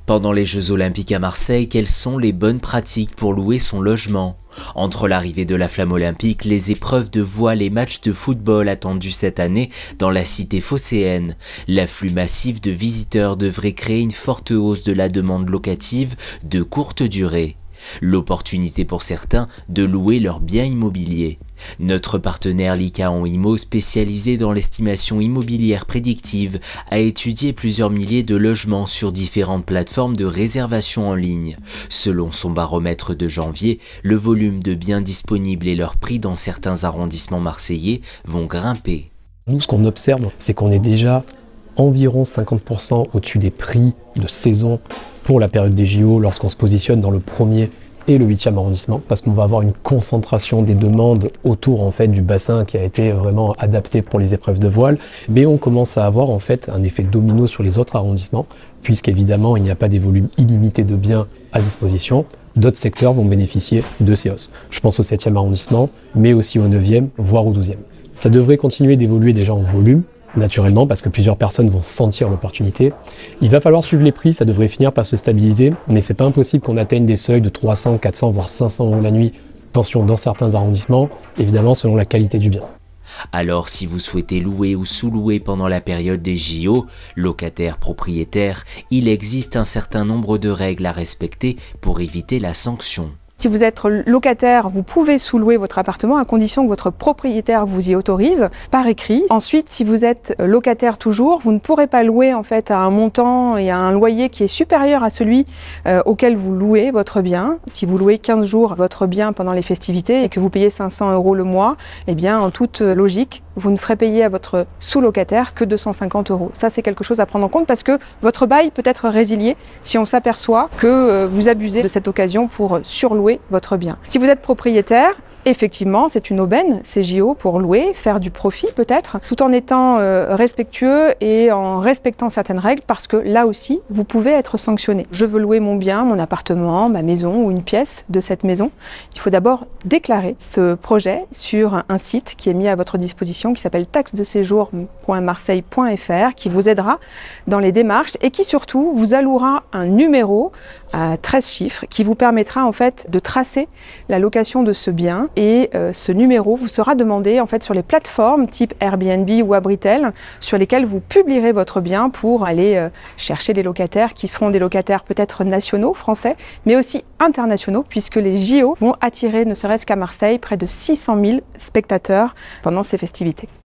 Pendant les Jeux Olympiques à Marseille, quelles sont les bonnes pratiques pour louer son logement? Entre l'arrivée de la flamme olympique, les épreuves de voile et matchs de football attendus cette année dans la cité phocéenne, l'afflux massif de visiteurs devrait créer une forte hausse de la demande locative de courte durée. L'opportunité pour certains de louer leurs biens immobiliers. Notre partenaire Lycaon Immo, spécialisé dans l'estimation immobilière prédictive, a étudié plusieurs milliers de logements sur différentes plateformes de réservation en ligne. Selon son baromètre de janvier, le volume de biens disponibles et leur prix dans certains arrondissements marseillais vont grimper. Nous, ce qu'on observe, c'est qu'on est déjà environ 50% au-dessus des prix de saison pour la période des JO lorsqu'on se positionne dans le 1er et le 8e arrondissement, parce qu'on va avoir une concentration des demandes autour en fait du bassin qui a été vraiment adapté pour les épreuves de voile, mais on commence à avoir en fait un effet domino sur les autres arrondissements, puisqu'évidemment il n'y a pas des volumes illimités de biens à disposition. D'autres secteurs vont bénéficier de ces hausses. Je pense au 7e arrondissement, mais aussi au 9e, voire au 12e. Ça devrait continuer d'évoluer déjà en volume, naturellement, parce que plusieurs personnes vont sentir l'opportunité. Il va falloir suivre les prix, ça devrait finir par se stabiliser, mais c'est pas impossible qu'on atteigne des seuils de 300, 400, voire 500 € la nuit, tension dans certains arrondissements, évidemment selon la qualité du bien. Alors si vous souhaitez louer ou sous-louer pendant la période des JO, locataire-propriétaire, il existe un certain nombre de règles à respecter pour éviter la sanction. Si vous êtes locataire, vous pouvez sous-louer votre appartement à condition que votre propriétaire vous y autorise par écrit. Ensuite, si vous êtes locataire toujours, vous ne pourrez pas louer en fait à un montant et à un loyer qui est supérieur à celui auquel vous louez votre bien. Si vous louez 15 jours votre bien pendant les festivités et que vous payez 500 € le mois, eh bien en toute logique, vous ne ferez payer à votre sous-locataire que 250 €. Ça, c'est quelque chose à prendre en compte parce que votre bail peut être résilié si on s'aperçoit que vous abusez de cette occasion pour surlouer votre bien. Si vous êtes propriétaire, effectivement, c'est une aubaine, ces JO, pour louer, faire du profit peut-être, tout en étant respectueux et en respectant certaines règles, parce que là aussi, vous pouvez être sanctionné. Je veux louer mon bien, mon appartement, ma maison ou une pièce de cette maison. Il faut d'abord déclarer ce projet sur un site qui est mis à votre disposition, qui s'appelle taxedeséjour.marseille.fr, qui vous aidera dans les démarches et qui surtout vous allouera un numéro à 13 chiffres qui vous permettra en fait de tracer la location de ce bien. Et ce numéro vous sera demandé en fait sur les plateformes type Airbnb ou Abritel sur lesquelles vous publierez votre bien pour aller chercher des locataires qui seront des locataires peut-être nationaux, français, mais aussi internationaux puisque les JO vont attirer, ne serait-ce qu'à Marseille, près de 600 000 spectateurs pendant ces festivités.